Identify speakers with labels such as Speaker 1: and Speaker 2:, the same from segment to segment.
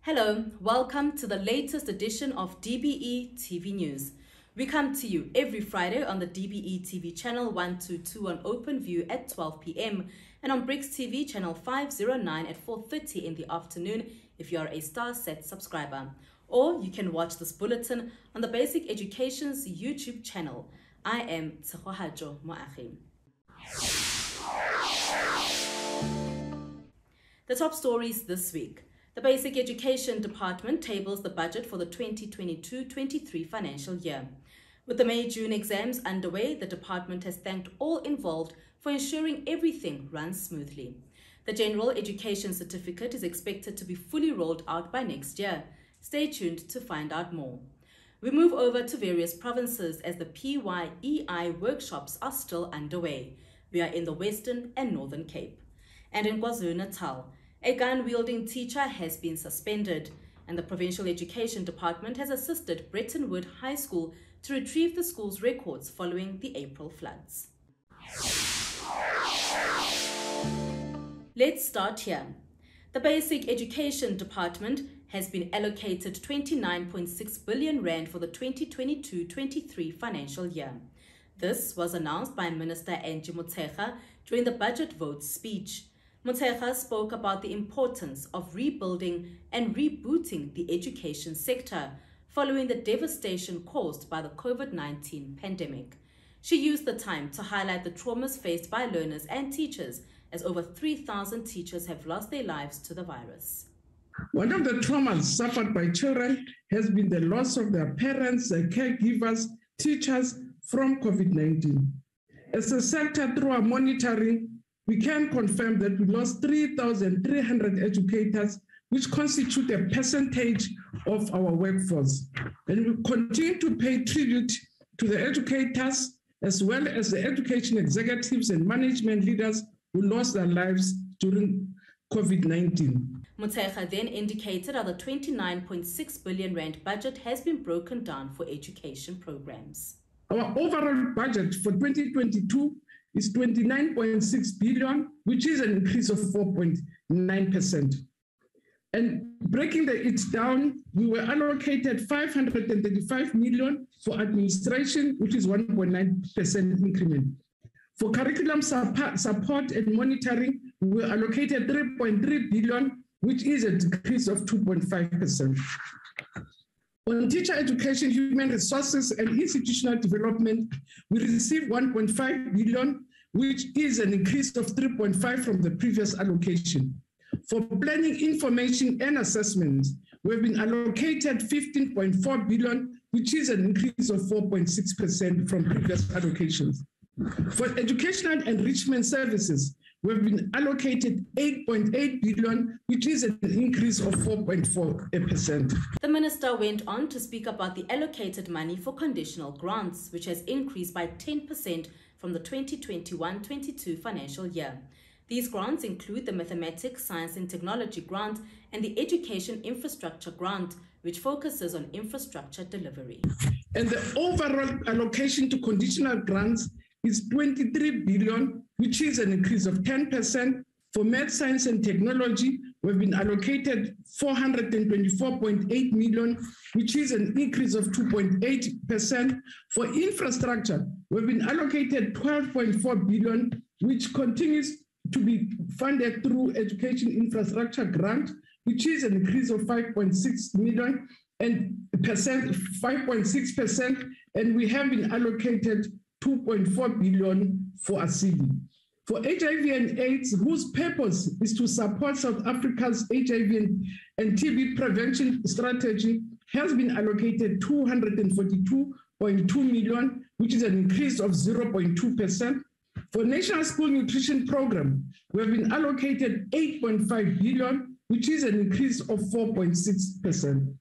Speaker 1: Hello, welcome to the latest edition of Dbe TV News. We come to you every Friday on the Dbe TV channel 122 on OpenView at 12 p.m. and on Bricks TV channel 509 at 4:30 in the afternoon if you are a StarSat subscriber. Or you can watch this bulletin on the Basic Education's YouTube channel. I am Tsehohajo Moagi. The top stories this week. The Basic Education Department tables the budget for the 2022-23 financial year. With the May-June exams underway, the department has thanked all involved for ensuring everything runs smoothly. The General Education Certificate is expected to be fully rolled out by next year. Stay tuned to find out more. We move over to various provinces as the PYEI workshops are still underway. We are in the Western and Northern Cape. And in KwaZulu-Natal, a gun-wielding teacher has been suspended, and the Provincial Education Department has assisted Bretton Wood High School to retrieve the school's records following the April floods. Let's start here. The Basic Education Department has been allocated 29.6 billion rand for the 2022-23 financial year. This was announced by Minister Angie Motshekga during the budget vote speech. Motshekga spoke about the importance of rebuilding and rebooting the education sector following the devastation caused by the COVID-19 pandemic. She used the time to highlight the traumas faced by learners and teachers, as over 3,000 teachers have lost their lives to the virus.
Speaker 2: One of the traumas suffered by children has been the loss of their parents, their caregivers, teachers from COVID-19. As a sector, through our monitoring, we can confirm that we lost 3,300 educators, which constitute a percentage of our workforce. And we continue to pay tribute to the educators, as well as the education executives and management leaders who lost their lives during COVID-19.
Speaker 1: Motshekga then indicated how the 29.6 billion rand budget has been broken down for education programs.
Speaker 2: Our overall budget for 2022 is 29.6 billion, which is an increase of 4.9%. And breaking it down, we were allocated 535 million for administration, which is 1.9% increment. For curriculum support and monitoring, we were allocated 3.3 billion, which is a decrease of 2.5%. On teacher education, human resources, and institutional development, we received 1.5 billion, which is an increase of 3.5% from the previous allocation. For planning, information, and assessment, we've been allocated 15.4 billion, which is an increase of 4.6% from previous allocations. For educational enrichment services, we've been allocated 8.8 billion, which is an increase of 4.4%.
Speaker 1: The minister went on to speak about the allocated money for conditional grants, which has increased by 10% from the 2021-22 financial year. These grants include the Mathematics, Science and Technology grant and the Education Infrastructure grant, which focuses on infrastructure delivery.
Speaker 2: And the overall allocation to conditional grants is 23 billion, which is an increase of 10%. For Math, Science and Technology, we've been allocated 424.8 million, which is an increase of 2.8%. For infrastructure, we've been allocated 12.4 billion, which continues to be funded through Education Infrastructure Grant, which is an increase of 5.6 million and 5.6%, and we have been allocated 2.4 billion for ASIDI. For HIV and AIDS, whose purpose is to support South Africa's HIV and TB prevention strategy, has been allocated 242.2 million, which is an increase of 0.2%. For National School Nutrition Program, we have been allocated 8.5 billion, which is an increase of 4.6%.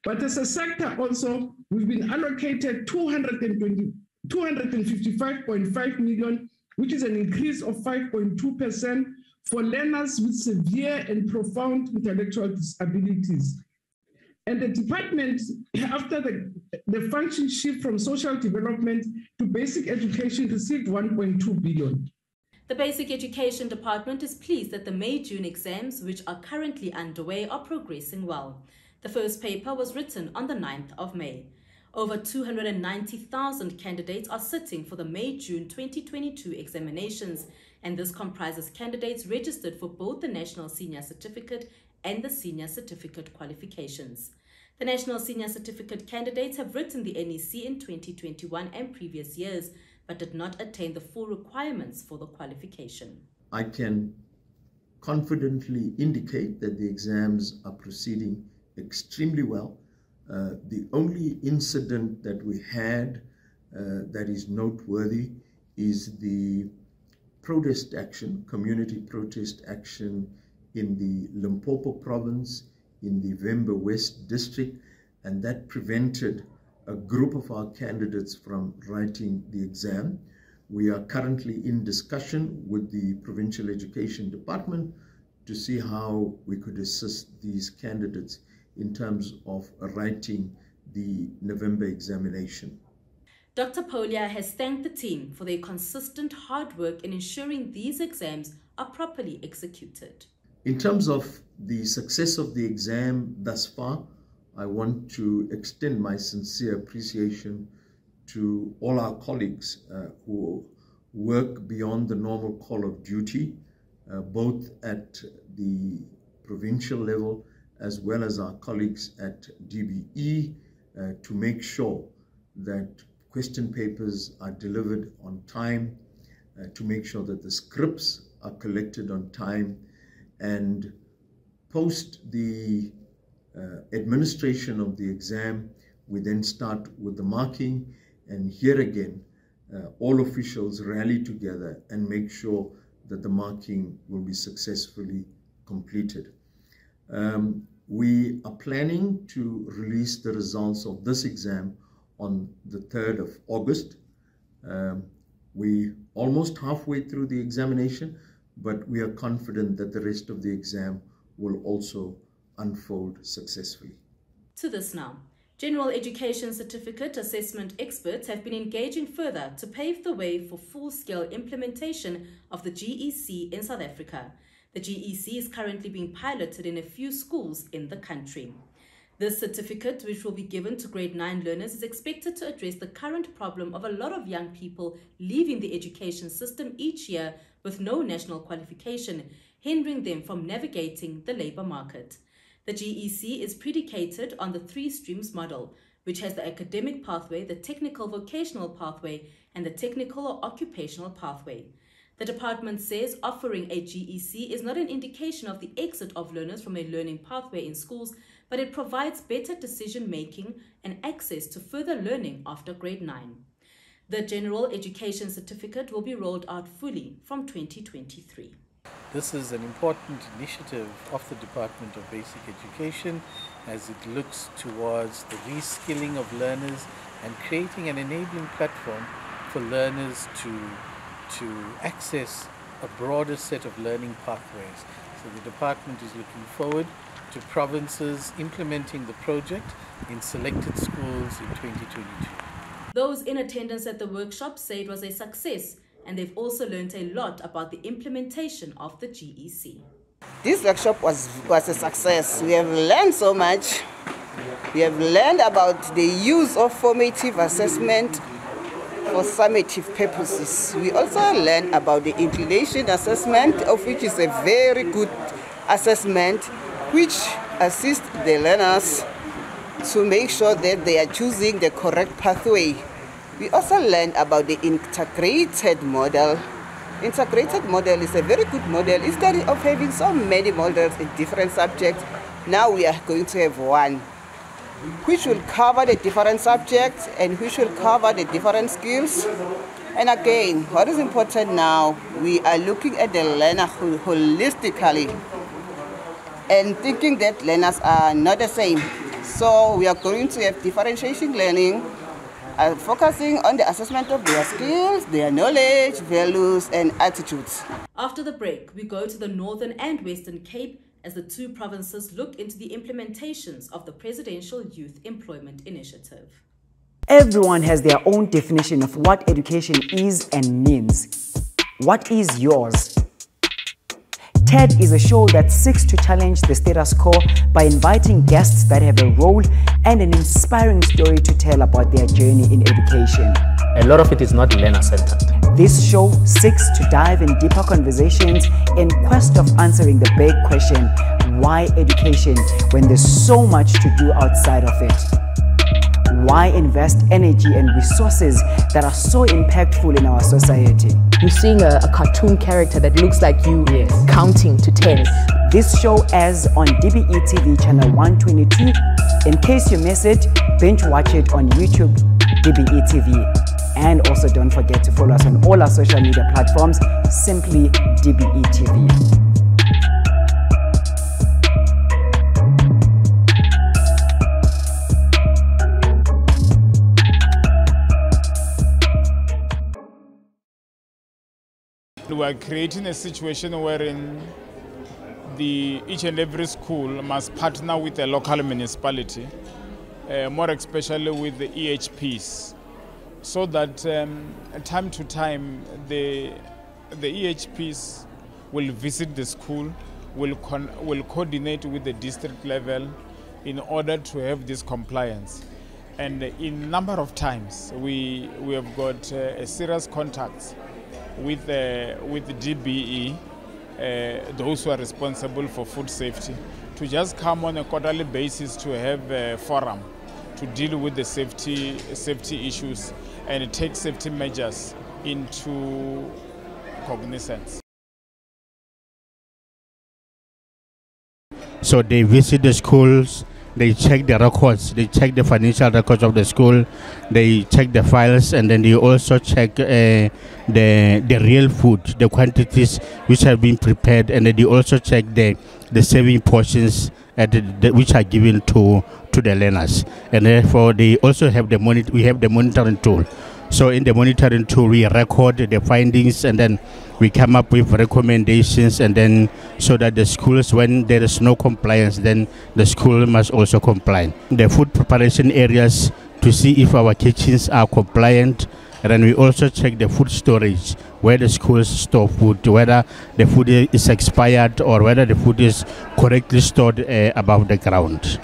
Speaker 2: But as a sector also, we've been allocated 220 255.5 million, which is an increase of 5.2% for learners with severe and profound intellectual disabilities. And the department, after the function shift from social development to basic education, received 1.2 billion.
Speaker 1: The Basic Education Department is pleased that the May-June exams, which are currently underway, are progressing well. The first paper was written on the 9th of May. Over 290,000 candidates are sitting for the May-June 2022 examinations, and this comprises candidates registered for both the National Senior Certificate and the Senior Certificate qualifications. The National Senior Certificate candidates have written the NEC in 2021 and previous years, but did not attain the full requirements for the qualification.
Speaker 3: I can confidently indicate that the exams are proceeding extremely well. The only incident that we had that is noteworthy is the protest action, community protest action in the Limpopo province, in the Vemba West district, and that prevented a group of our candidates from writing the exam. We are currently in discussion with the Provincial Education Department to see how we could assist these candidates in terms of writing the November examination.
Speaker 1: Dr. Polia has thanked the team for their consistent hard work in ensuring these exams are properly executed.
Speaker 3: In terms of the success of the exam thus far, I want to extend my sincere appreciation to all our colleagues who work beyond the normal call of duty, both at the provincial level as well as our colleagues at Dbe, to make sure that question papers are delivered on time, to make sure that the scripts are collected on time, and post the administration of the exam, we then start with the marking, and here again, all officials rally together and make sure that the marking will be successfully completed. We are planning to release the results of this exam on the 3rd of August. We're almost halfway through the examination, but we are confident that the rest of the exam will also unfold successfully.
Speaker 1: To this now, General Education Certificate assessment experts have been engaging further to pave the way for full-scale implementation of the GEC in South Africa. The GEC is currently being piloted in a few schools in the country. This certificate, which will be given to grade 9 learners, is expected to address the current problem of a lot of young people leaving the education system each year with no national qualification, hindering them from navigating the labour market. The GEC is predicated on the 3 streams model, which has the academic pathway, the technical vocational pathway, and the technical or occupational pathway. The department says offering a GEC is not an indication of the exit of learners from a learning pathway in schools, but it provides better decision-making and access to further learning after grade 9. The General Education Certificate will be rolled out fully from 2023.
Speaker 4: This is an important initiative of the Department of Basic Education as it looks towards the reskilling of learners and creating an enabling platform for learners to access a broader set of learning pathways. So the department is looking forward to provinces implementing the project in selected schools in 2022.
Speaker 1: Those in attendance at the workshop say it was a success, and they've also learned a lot about the implementation of the GEC.
Speaker 5: This workshop was a success. We have learned so much. We have learned about the use of formative assessment for summative purposes. We also learned about the inclination assessment, of which is a very good assessment, which assists the learners to make sure that they are choosing the correct pathway. We also learned about the integrated model. Integrated model is a very good model. Instead of having so many models in different subjects, now we are going to have one, which will cover the different subjects and which will cover the different skills. And again, what is important now, we are looking at the learner holistically and thinking that learners are not the same. So we are going to have differentiation learning, focusing on the assessment of their skills, their knowledge, values, and attitudes.
Speaker 1: After the break, we go to the Northern and Western Cape as the two provinces look into the implementations of the Presidential Youth Employment Initiative.
Speaker 6: Everyone has their own definition of what education is and means. What is yours? TED is a show that seeks to challenge the status quo by inviting guests that have a role and an inspiring story to tell about their journey in education.
Speaker 7: A lot of it is not learner-centered.
Speaker 6: This show seeks to dive in deeper conversations in quest of answering the big question, why education when there's so much to do outside of it? Why invest energy and resources that are so impactful in our society?
Speaker 7: You're seeing a cartoon character that looks like you counting to 10.
Speaker 6: This show airs on Dbe TV channel 122. In case you miss it, binge watch it on YouTube, Dbe TV. And also don't forget to follow us on all our social media platforms, simply Dbe TV.
Speaker 8: We are creating a situation wherein each and every school must partner with a local municipality, more especially with the EHPs, so that time to time the EHPs will visit the school, will coordinate with the district level in order to have this compliance. And in a number of times we have got a serious contacts with DBE, those who are responsible for food safety, to just come on a quarterly basis to have a forum to deal with the safety issues and take safety measures into cognizance.
Speaker 9: So they visit the schools, they check the records, they check the financial records of the school, they check the files, and then they also check the real food, the quantities which have been prepared, and then they also check the serving portions which are given to the learners. And therefore they also have we have the monitoring tool. So in the monitoring tool we record the findings, and then we come up with recommendations, and then so that the schools, when there is no compliance, then the school must also comply. The food preparation areas to see if our kitchens are compliant, and then we also check the food storage, where the schools store food, whether the food is expired or whether the food is correctly stored above the ground.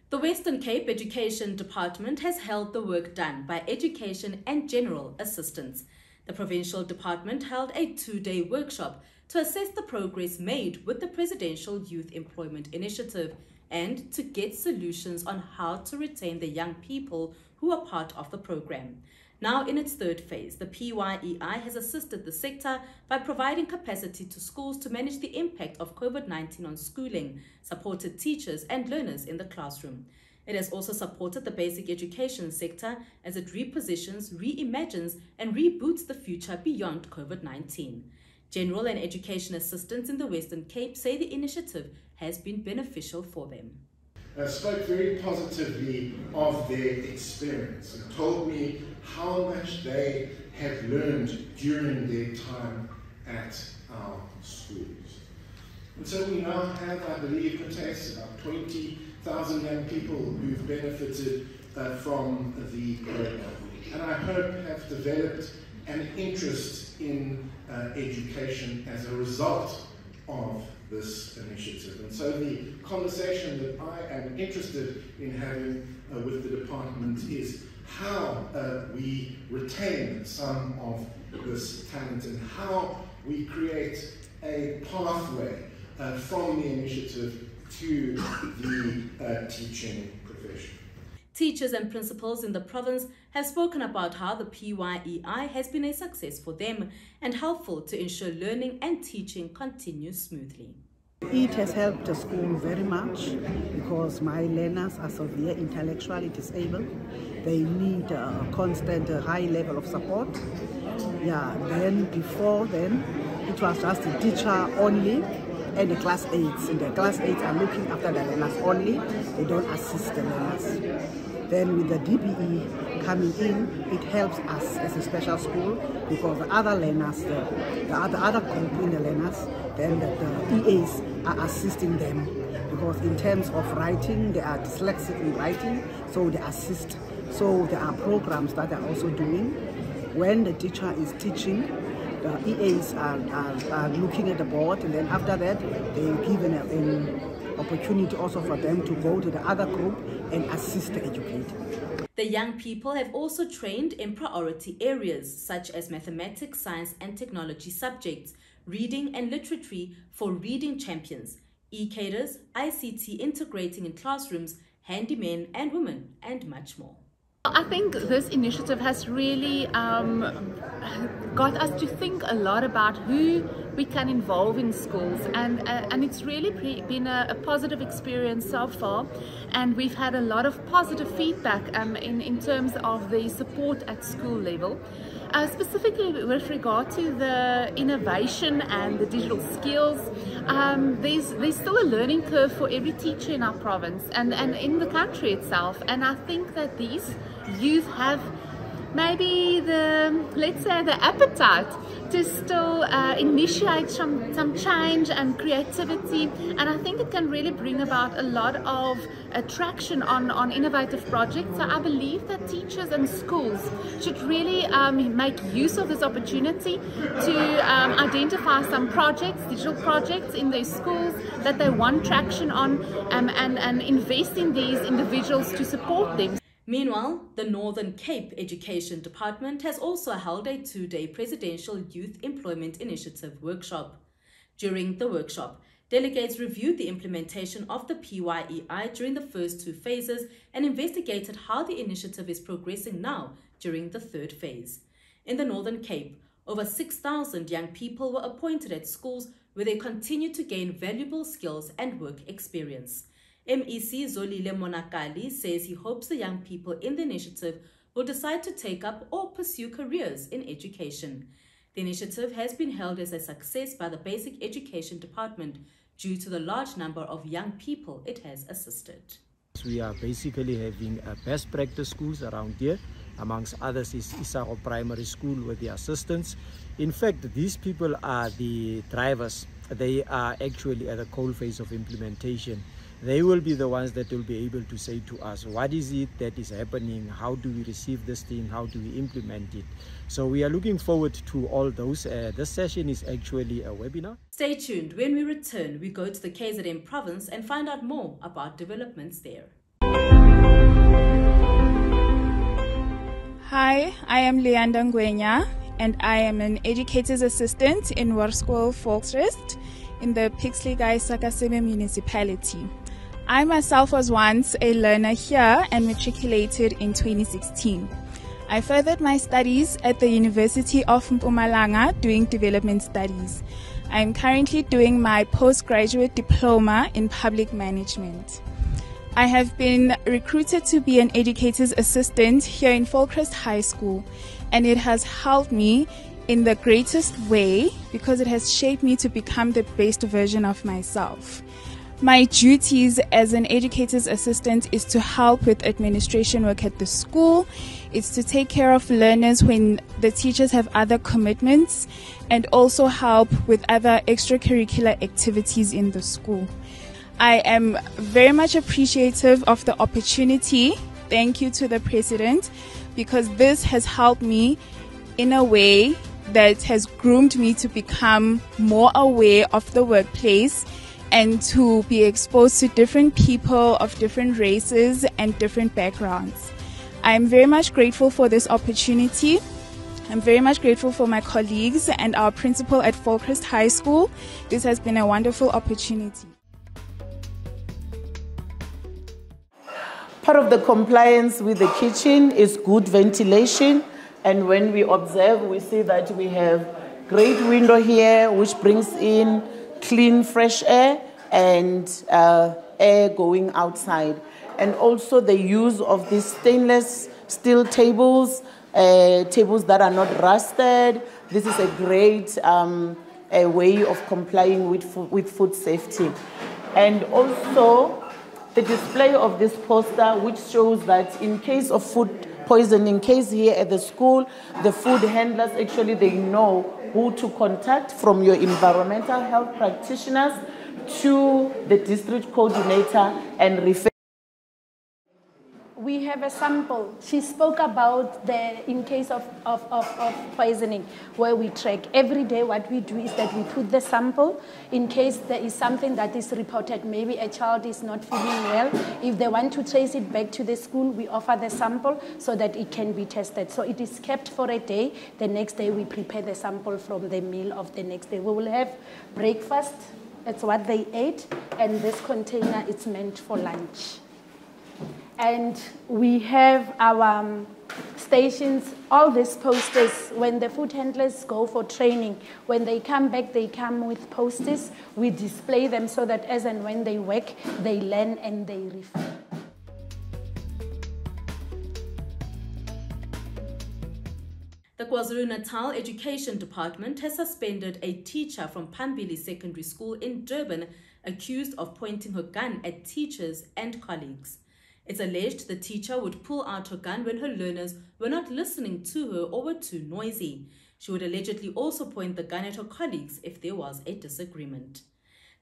Speaker 1: The Western Cape Education Department has held the work done by Education and General Assistance. The provincial department held a 2-day workshop to assess the progress made with the Presidential Youth Employment Initiative and to get solutions on how to retain the young people who are part of the program. Now in its third phase, the PYEI has assisted the sector by providing capacity to schools to manage the impact of COVID-19 on schooling, supported teachers and learners in the classroom. It has also supported the basic education sector as it repositions, reimagines and reboots the future beyond COVID-19. General and education assistants in the Western Cape say the initiative has been beneficial for them.
Speaker 10: Spoke very positively of their experience and told me how much they have learned during their time at our schools. And so we now have, I believe, Mateus, about 20,000 young people who've benefited from the program. And I hope have developed an interest in education as a result of this initiative. And so the conversation that I am interested in having with the department is how we retain some of this talent and how we create a pathway from the initiative to the teaching profession.
Speaker 1: Teachers and principals in the province have spoken about how the PYEI has been a success for them and helpful to ensure learning and teaching continue smoothly.
Speaker 11: It has helped the school very much because my learners are severely intellectually disabled. They need a constant high level of support. Before then, it was just a teacher only. and the class aides. And the class aides are looking after the learners only. They don't assist the learners. Then with the DBE coming in, it helps us as a special school because the other learners, the other group in the learners, then the EAs are assisting them. Because in terms of writing, they are dyslexic in writing, so they assist. So there are programs that they're also doing. When the teacher is teaching, the EAs are looking at the board, and then after that, they're given an opportunity also for them to go to the other group and assist the educator.
Speaker 1: The young people have also trained in priority areas such as mathematics, science and technology subjects, reading and literature for reading champions, e-caders, ICT integrating in classrooms, handymen and women, and much more.
Speaker 12: I think this initiative has really got us to think a lot about who we can involve in schools, and it's really been a positive experience so far, and we've had a lot of positive feedback in terms of the support at school level. Specifically with regard to the innovation and the digital skills, there's still a learning curve for every teacher in our province and in the country itself, and I think that these youth have maybe let's say the appetite to still initiate some change and creativity, and I think it can really bring about a lot of attraction on innovative projects. So I believe that teachers and schools should really make use of this opportunity to identify some projects, digital projects in their schools that they want traction on, and invest in these individuals to support them.
Speaker 1: Meanwhile, the Northern Cape Education Department has also held a 2-day Presidential Youth Employment Initiative workshop. During the workshop, delegates reviewed the implementation of the PYEI during the first 2 phases and investigated how the initiative is progressing now during the 3rd phase. In the Northern Cape, over 6,000 young people were appointed at schools where they continue to gain valuable skills and work experience. MEC Zolile Monakali says he hopes the young people in the initiative will decide to take up or pursue careers in education. The initiative has been hailed as a success by the Basic Education Department due to the large number of young people it has assisted.
Speaker 13: We are basically having best practice schools around here. Amongst others is Isago Primary School with the assistants. In fact, these people are the drivers. They are actually at the coal phase of implementation. They will be the ones that will be able to say to us, what is it that is happening? How do we receive this thing? How do we implement it? So we are looking forward to all those. This session is actually a webinar.
Speaker 1: Stay tuned. When we return, we go to the KZN province and find out more about developments there.
Speaker 14: Hi, I am Leanda Ngwenya, and I am an educator's assistant in Warskool Volksrust in the Pixley-Gai Sakaseme municipality. I myself was once a learner here and matriculated in 2016. I furthered my studies at the University of Mpumalanga doing development studies. I am currently doing my postgraduate diploma in public management. I have been recruited to be an educator's assistant here in Volksrust High School, and it has helped me in the greatest way because it has shaped me to become the best version of myself. My duties as an educator's assistant is to help with administration work at the school. It's to take care of learners when the teachers have other commitments, and also help with other extracurricular activities in the school. I am very much appreciative of the opportunity. Thank you to the President, because this has helped me in a way that has groomed me to become more aware of the workplace and to be exposed to different people of different races and different backgrounds. I am very much grateful for this opportunity. I'm very much grateful for my colleagues and our principal at Volksrust High School. This has been a wonderful opportunity.
Speaker 15: Part of the compliance with the kitchen is good ventilation, and when we observe, we see that we have great window here which brings in clean fresh air and air going outside. And also the use of these stainless steel tables, tables that are not rusted. This is a great a way of complying with food safety. And also the display of this poster, which shows that in case of food poisoning case here at the school, the food handlers actually, they know who to contact, from your environmental health practitioners to the district coordinator, and refer.
Speaker 16: We have a sample. She spoke about in case of poisoning, where we track. Every day what we do is that we put the sample in case there is something that is reported. Maybe a child is not feeling well. If they want to trace it back to the school, we offer the sample so that it can be tested. So it is kept for a day. The next day we prepare the sample from the meal of the next day. We will have breakfast. That's what they ate. And this container is meant for lunch. And we have our stations, all these posters. When the food handlers go for training, when they come back, they come with posters. We display them so that as and when they work, they learn and they refer.
Speaker 1: The KwaZulu-Natal Education Department has suspended a teacher from Phambili Secondary School in Durban accused of pointing her gun at teachers and colleagues. It's alleged the teacher would pull out her gun when her learners were not listening to her or were too noisy. She would allegedly also point the gun at her colleagues if there was a disagreement.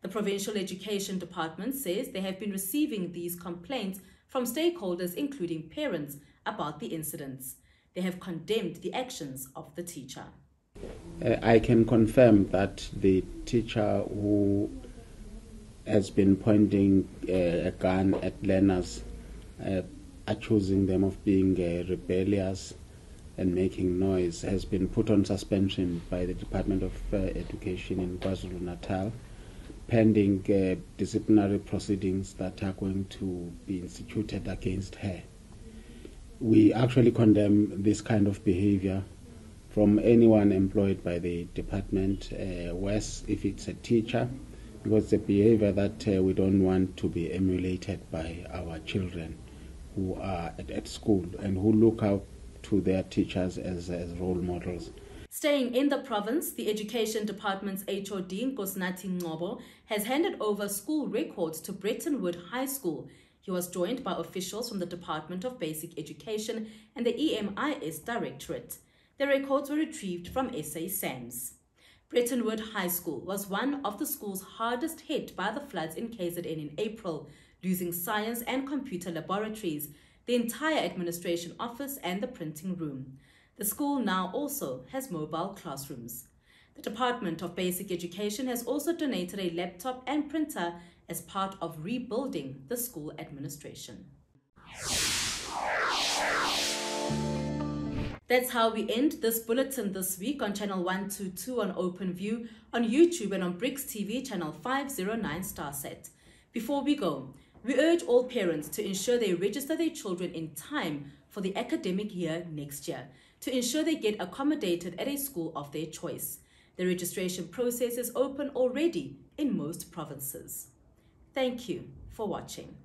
Speaker 1: The Provincial Education Department says they have been receiving these complaints from stakeholders, including parents, about the incidents. They have condemned the actions of the teacher.
Speaker 17: I can confirm that the teacher who has been pointing a gun at learners, accusing them of being rebellious and making noise, has been put on suspension by the Department of Education in KwaZulu-Natal, pending disciplinary proceedings that are going to be instituted against her. We actually condemn this kind of behavior from anyone employed by the department, worse if it's a teacher, because it's a behavior that we don't want to be emulated by our children who are at school and who look out to their teachers as role models.
Speaker 1: Staying in the province, the Education Department's HOD, Nkosinathi Ngcobo, has handed over school records to Brettonwood High School. He was joined by officials from the Department of Basic Education and the EMIS Directorate. The records were retrieved from SA SAMS. Brettonwood High School was one of the schools hardest hit by the floods in KZN in April, losing science and computer laboratories, the entire administration office and the printing room. The school now also has mobile classrooms. The Department of Basic Education has also donated a laptop and printer as part of rebuilding the school administration. That's how we end this bulletin this week on Channel 122 on OpenView, on YouTube and on Bricks TV Channel 509 Starset. Before we go, we urge all parents to ensure they register their children in time for the academic year next year, to ensure they get accommodated at a school of their choice. The registration process is open already in most provinces. Thank you for watching.